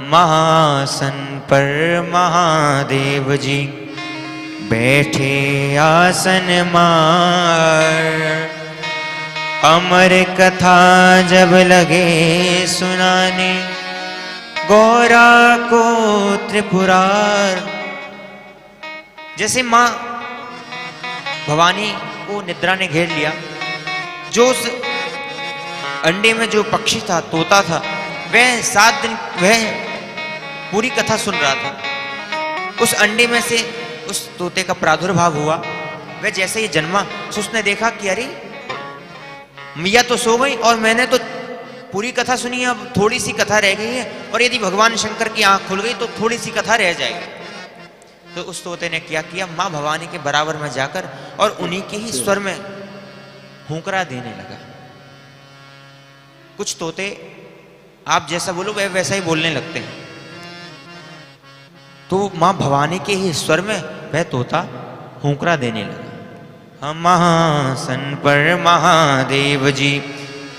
महासन पर महादेव जी बैठे आसन मार। अमर कथा जब लगे सुनाने गौरा को त्रिपुरार। जैसे मां भवानी को निद्रा ने घेर लिया, जो उस अंडे में जो पक्षी था, तोता था, वह 7 दिन वह पूरी कथा सुन रहा था। उस अंडे में से उस तोते का प्रादुर्भाव हुआ। वह जैसे ही जन्मा तो उसने देखा कि अरे मिया तो सो गई और मैंने तो पूरी कथा सुनी, अब थोड़ी सी कथा रह गई है, और यदि भगवान शंकर की आंख खुल गई तो थोड़ी सी कथा रह जाएगी। तो उस तोते ने क्या किया, मां भवानी के बराबर में जाकर और उन्हीं के ही स्वर में हुंकरा देने लगा। कुछ तोते आप जैसा बोलो वह वैसा ही बोलने लगते हैं। तो मां भवानी के ही स्वर में वह तोता हुंकरा देने लगा। हम महासन पर महादेव जी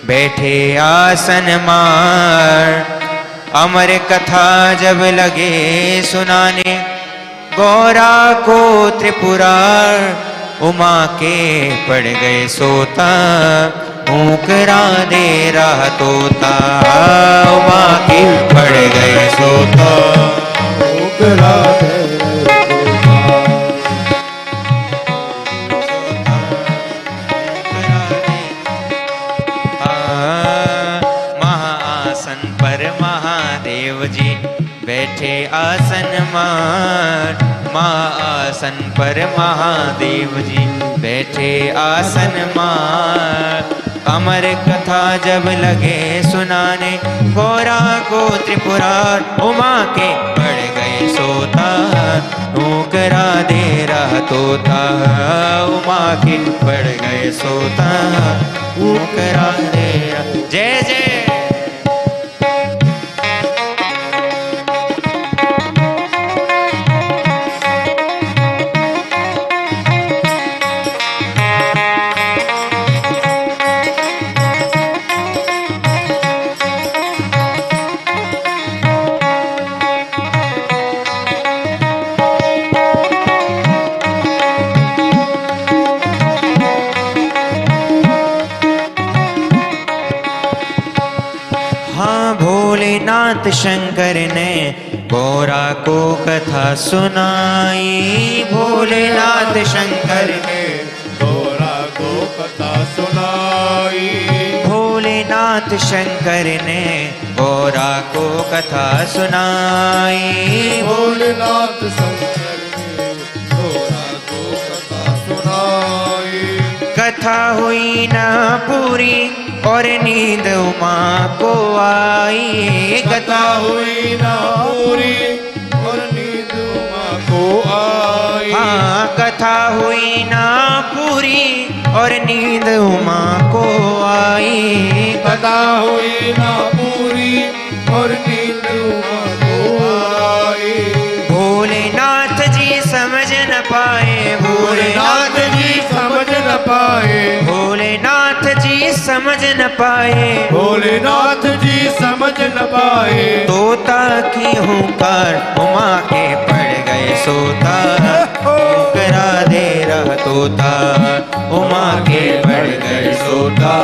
बैठे आसन मार। अमर कथा जब लगे सुनाने गौरा को त्रिपुरार। उमा के पड़ गए सोता हुंकरा दे रहा तोता। उमा के पड़ गए सोता हुंकरा दे जी बैठे आसन मार। आसन पर महादेव जी बैठे आसन मार। अमर कथा जब लगे सुनाने गौरा को त्रिपुरार। उमा के पड़ गए सोता हुंकरा दे रहा तोता। उमा के पड़ गए सोता हुंकरा दे रहा। जय जय नाथ शंकर ने गौरा को कथा सुनाई। भोलेनाथ शंकर ने गौरा को कथा सुनाई। भोलेनाथ शंकर ने गौरा को कथा सुनाई। भोलेनाथ शंकर ने गौरा को कथा सुनाई। कथा हुई ना पूरी और नींद उमा को आई। कथा हुई ना पूरी और नींद उमा को आई। हाँ, कथा हुई ना पूरी और नींद उमा को आई। कथा हुई ना पूरी और नींद उमा को आई। भोलेनाथ जी समझ न पाए। भोलेनाथ जी समझ न पाए। भोलेनाथ जी समझ न पाए। भोलेनाथ जी समझ न पाए। तोता की हुंकार उमा के पड़ गए सोता हुंकरा दे रहा तोता। उमा के पड़ गए सोता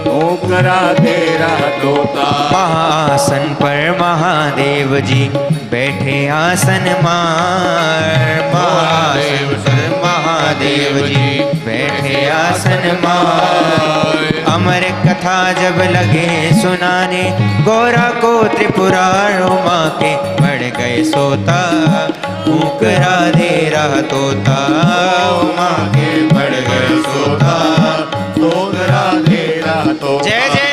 हुंकरा दे रहा तोता। महासन पर महादेव जी बैठे आसन मार। महादेव पर महादेव जी बैठे आसन मार। अमर कथा जब लगे सुनाने गौरा को त्रिपुरार। उमा के पड़ गए सोता हुंकरा दे रहा तोता। उमा के पड़ गए सोता हुंकरा दे रहा तोता। जय जय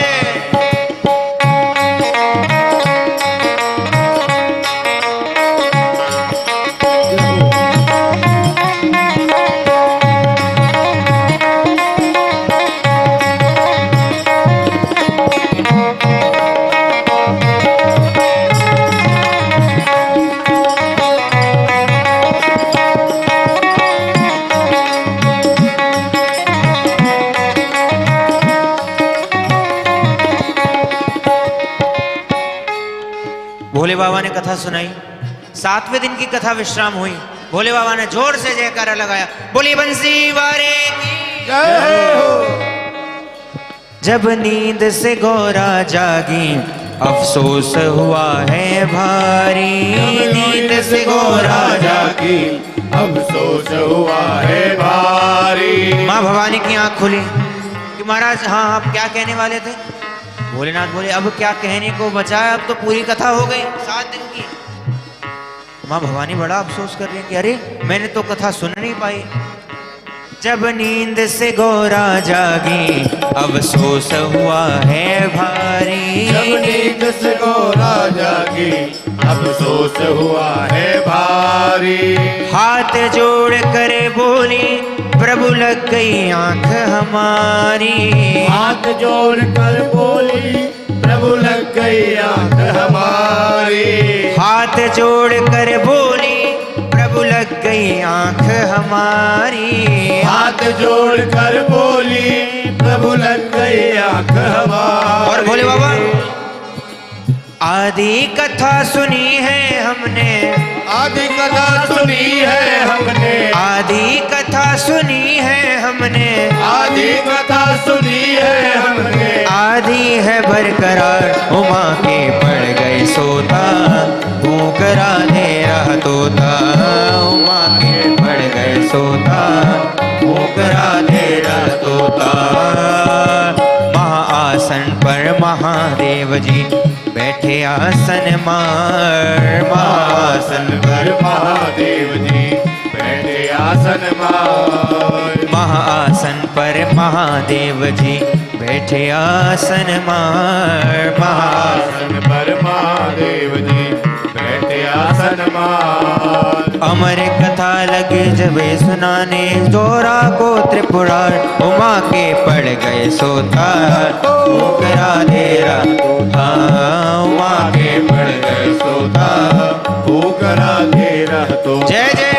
बाबा ने कथा सुनाई। 7वें दिन की कथा विश्राम हुई। भोले बाबा ने जोर से जयकारा लगाया, बोली बंसी वारे की जय हो। जब नींद से गौरा जागी अफसोस हुआ है भारी। नींद से गौरा जागी अफसोस हुआ है भारी। माँ भवानी की आंख खुली कि महाराज हाँ आप क्या कहने वाले थे। भोलेनाथ बोले अब क्या कहने को बचा है, अब तो पूरी कथा हो गई 7 दिन की। माँ भवानी बड़ा अफसोस कर रही है कि अरे मैंने तो कथा सुन नहीं पाई। जब नींद से गौरा जागी अफसोस हुआ है भारी। जब नींद से गौरा जागी अफसोस हुआ है भारी। हाथ जोड़ कर बोली प्रभु लग गई आंख हमारी। हाथ जोड़ कर बोली प्रभु लग गई आंख हमारी। हाथ जोड़ कर बोली प्रभु लग गई आंख हमारी। हाथ जोड़ कर बोली प्रभु लग गई आंख हमारी। और भोले बाबा आदि कथा सुनी है हमने। आदि कथा सुनी है हमने। आदि कथा सुनी है हमने। आदि कथा सुनी है हमने। आदि है बरकरार उमा के पड़ गए सोता। भूख राधे रहा तोता उमा के पड़ गए सोता। भूख राधे रहा तोता। महाआसन पर महादेव जी बैठे आसन मार। महाआसन पर महादेव जी बैठे आसन मार। महाआसन पर महादेव जी बैठे आसन मार। महाआसन पर महादेव जी बैठे आसन मार। अमर कथा लगे जबे सुनाने जोरा को त्रिपुरार। उमा के पड़ गए सोता भूख राधे रहा। उमा के पड़ गए सोता भूख राधे रह तो। जय जय।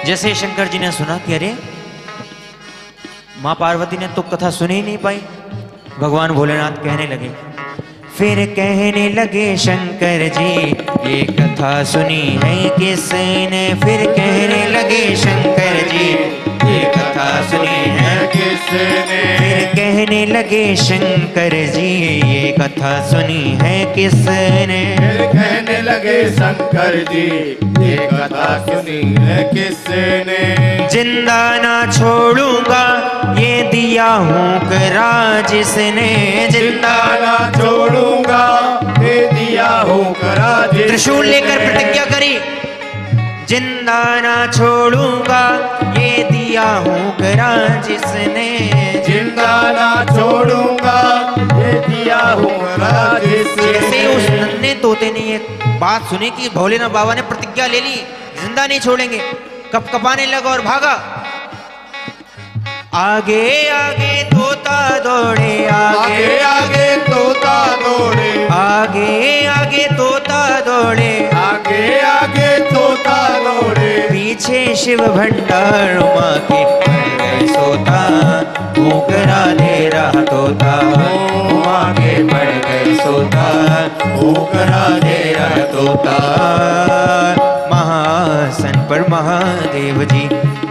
जैसे शंकर जी ने सुना कि अरे माँ पार्वती ने तो कथा सुन ही नहीं पाई। भगवान भोलेनाथ कहने लगे, फिर कहने लगे शंकर जी ये कथा सुनी है किसने। फिर कहने लगे शंकर जी ये कथा सुनी है किसने। फिर कहने लगे शंकर जी ये कथा सुनी है किसने। फिर कहने लगे शंकर जी ये कथा सुनी है किसने। जिंदा ना छोड़ूंगा ये दिया हूँ करा जिसने। जिंदा ना छोड़ूंगा ये दिया हूँ करा जिसने। त्रिशूल लेकर प्रतिज्ञा करी, जिंदा ना छोड़ूंगा ये दिया हूँ करा जिसने। जिंदा ना छोड़ूंगा ये दिया हूँ करा जिसने। जैसे उस नन्हे तोते ने ये बात सुनी कि भोलेनाथ बाबा ने प्रतिज्ञा ले ली जिंदा नहीं छोड़ेंगे, कपकपाने लगा और भागा। आगे आगे तोता दौड़े। आगे आगे तोता दौड़े। आगे आगे तोता दौड़े। आगे आगे तोता दौड़े। पीछे शिव भंडार उमा के पड़ गए सोता। भूख राधे रहा तोता उमा के पड़ गए सोता। भूख राधे रहा तोता। महाआसन पर महादेव जी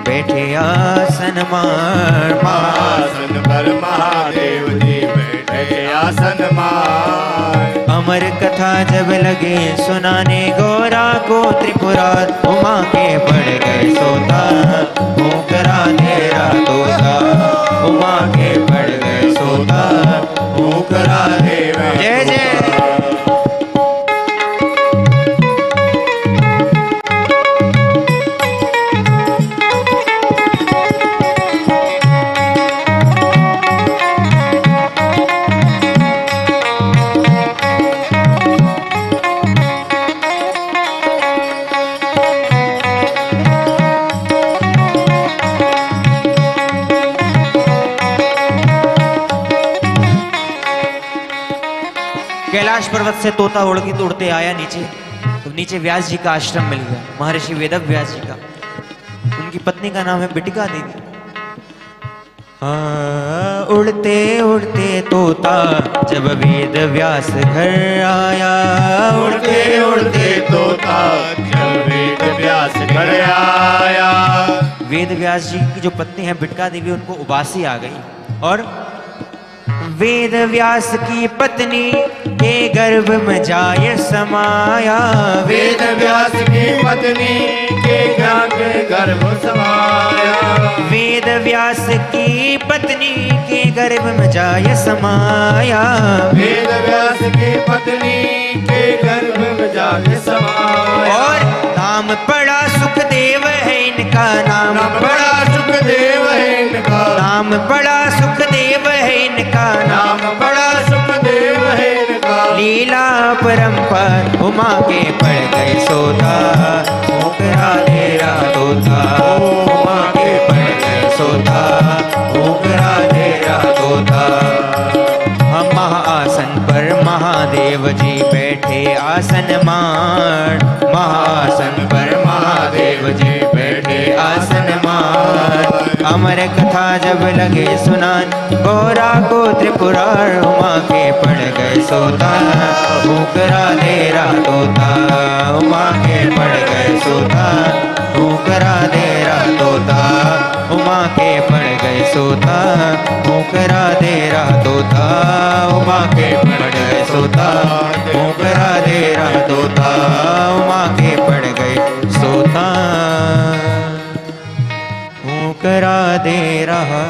बैठे आसन मार। महाआसन पर महादेव जी बैठे आसन मार। अमर कथा जब लगे सुनाने गौरा को त्रिपुरार। उमा के पड़ गए सोता भूख राधे रहा तोता। उमा के पड़ गए सोता भूख राधे। जय जय। कैलाश पर्वत से तोता उड़ते आया नीचे, तो नीचे व्यास जी का आश्रम मिल गया, महर्षि वेद व्यास जी का। उनकी पत्नी का नाम है बिटिका देवी। हाँ, उड़ते उड़ते तोता जब वेद व्यास घर आया, उड़ते उड़ते तोता जब वेद व्यास घर आया। वेद व्यास जी की जो पत्नी है बिटिका देवी, उनको उबासी आ गई और वेद व्यास की पत्नी के गर्भ में जाय समाया। वेद व्यास की पत्नी के गर्भ समाया। वेद व्यास की पत्नी के गर्भ में जाय समाया। वेद व्यास की पत्नी के गर्भ में जाके समाया। और नाम पड़ा सुखदेव है इनका, नाम बड़ा सुखदेव है इनका। नाम पड़ा सुखदेव है इनका, नाम बड़ा सुखदेव है इनका। लीला परंपर उमा के पड़ गए सोता, ओकरा तेरा तोता, उमा के पड़ गए सोता, ओकरा तेरा तोता। हम महाआसन पर महादेव जी बैठे आसन मार, महाआसन पर महादेव जी बैठे आसन मार। अमर कथा जब लगे सुनान, गौरा को त्रिपुरार उमा के पड़ गए सोता, ओकरा तेरा तोता, उमा के पड़ गए सोता, ओकरा तेरा तोता, उमा के पड़ गए सोता, ओकरा तेरा तोता, उमा के पड़ गए सोता, ओकरा तेरा तोता, उमा के पड़ गए सोता, ओकरा दे रहा